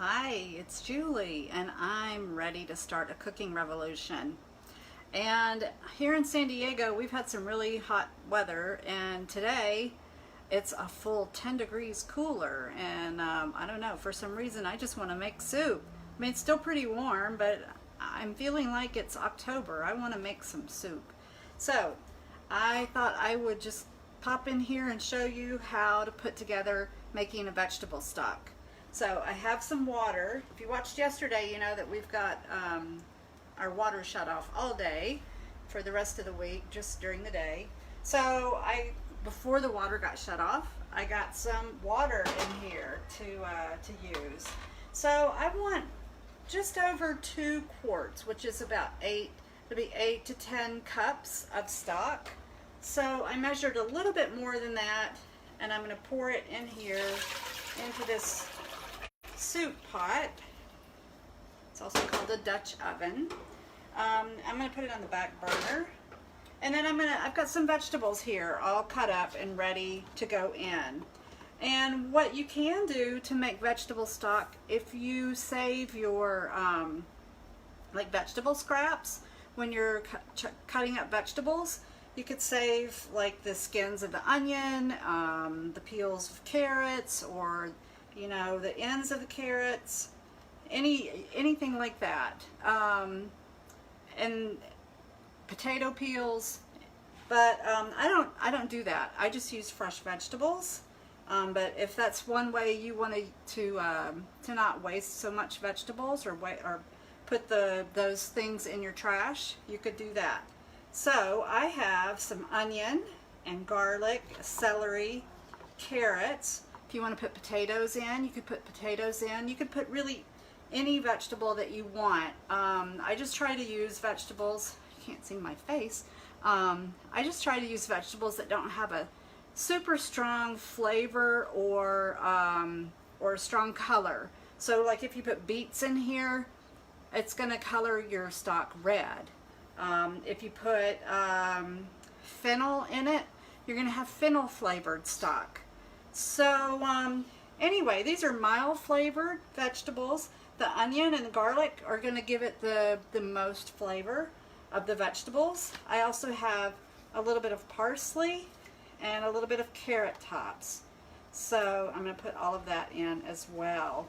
Hi, it's Julie, and I'm ready to start a cooking revolution. And here in San Diego, we've had some really hot weather, and today it's a full 10 degrees cooler. And I don't know, for some reason, I just want to make soup. I mean, it's still pretty warm, but I'm feeling like it's October. I want to make some soup. So I thought I would just pop in here and show you how to put together making a vegetable stock. So I have some water. If you watched yesterday, you know that we've got our water shut off all day for the rest of the week, just during the day. So before the water got shut off, I got some water in here to use. So I want just over 2 quarts, which is about it'll be 8 to 10 cups of stock. So I measured a little bit more than that, and I'm going to pour it in here into this soup pot. It's also called a Dutch oven. I'm going to put it on the back burner, and then I've got some vegetables here all cut up and ready to go in. And what you can do to make vegetable stock, if you save your like vegetable scraps when you're cutting up vegetables, you could save like the skins of the onion, the peels of carrots, or the ends of the carrots, anything like that, and potato peels. But I don't do that. I just use fresh vegetables. But if that's one way you want to not waste so much vegetables, or put those things in your trash, you could do that. So I have some onion and garlic, celery, carrots. If you want to put potatoes in, you could put potatoes in. You could put really any vegetable that you want. I just try to use vegetables. You can't see my face. I just try to use vegetables that don't have a super strong flavor or strong color. So like if you put beets in here, it's going to color your stock red. If you put fennel in it, you're going to have fennel flavored stock. So anyway, these are mild flavored vegetables. The onion and the garlic are going to give it the most flavor of the vegetables. I also have a little bit of parsley and a little bit of carrot tops. So I'm going to put all of that in as well.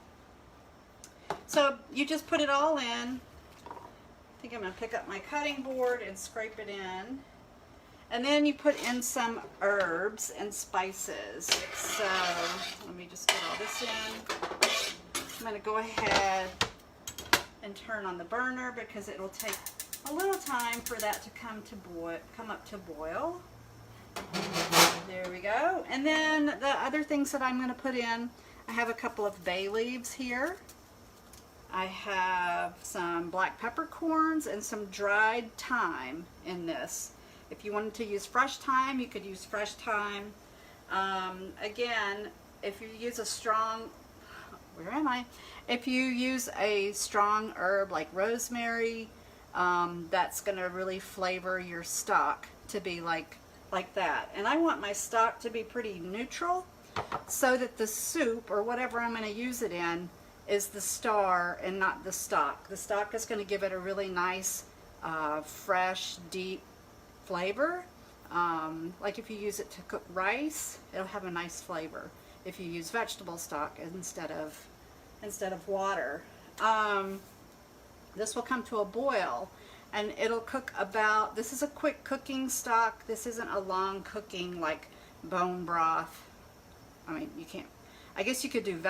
So you just put it all in. I think I'm going to pick up my cutting board and scrape it in. And then you put in some herbs and spices. So let me just get all this in. I'm going to go ahead and turn on the burner because it will take a little time for that to come up to boil. There we go. And then the other things that I'm going to put in, I have a couple of bay leaves here. I have some black peppercorns and some dried thyme in this. If you wanted to use fresh thyme, you could use fresh thyme. Again, if you use a strong, If you use a strong herb like rosemary, that's going to really flavor your stock to be like that. And I want my stock to be pretty neutral so that the soup, or whatever I'm going to use it in, is the star and not the stock. The stock is going to give it a really nice, fresh, deep flavor. Like if you use it to cook rice, it'll have a nice flavor. If you use vegetable stock instead of water, this will come to a boil, and it'll cook about. This is a quick cooking stock. This isn't a long cooking like bone broth. I mean, you can't. I guess you could do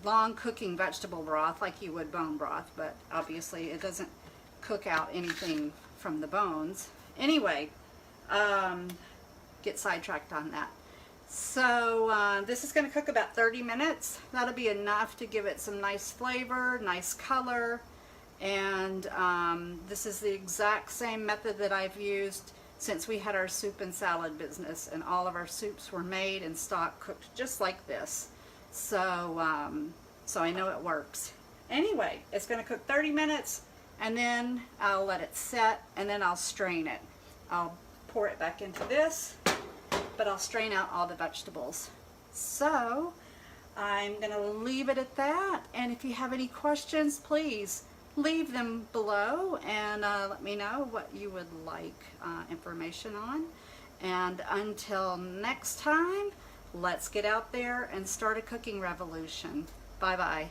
long cooking vegetable broth like you would bone broth, but obviously it doesn't cook out anything from the bones. Anyway, get sidetracked on that. So this is going to cook about 30 minutes. That'll be enough to give it some nice flavor, nice color, and this is the exact same method that I've used since we had our soup and salad business, and all of our soups were made and stock cooked just like this. So, so I know it works. Anyway, it's going to cook 30 minutes, and then I'll let it set, and then I'll strain it. I'll pour it back into this, but I'll strain out all the vegetables. So, I'm going to leave it at that. And if you have any questions, please leave them below and let me know what you would like information on. And until next time, let's get out there and start a cooking revolution. Bye-bye.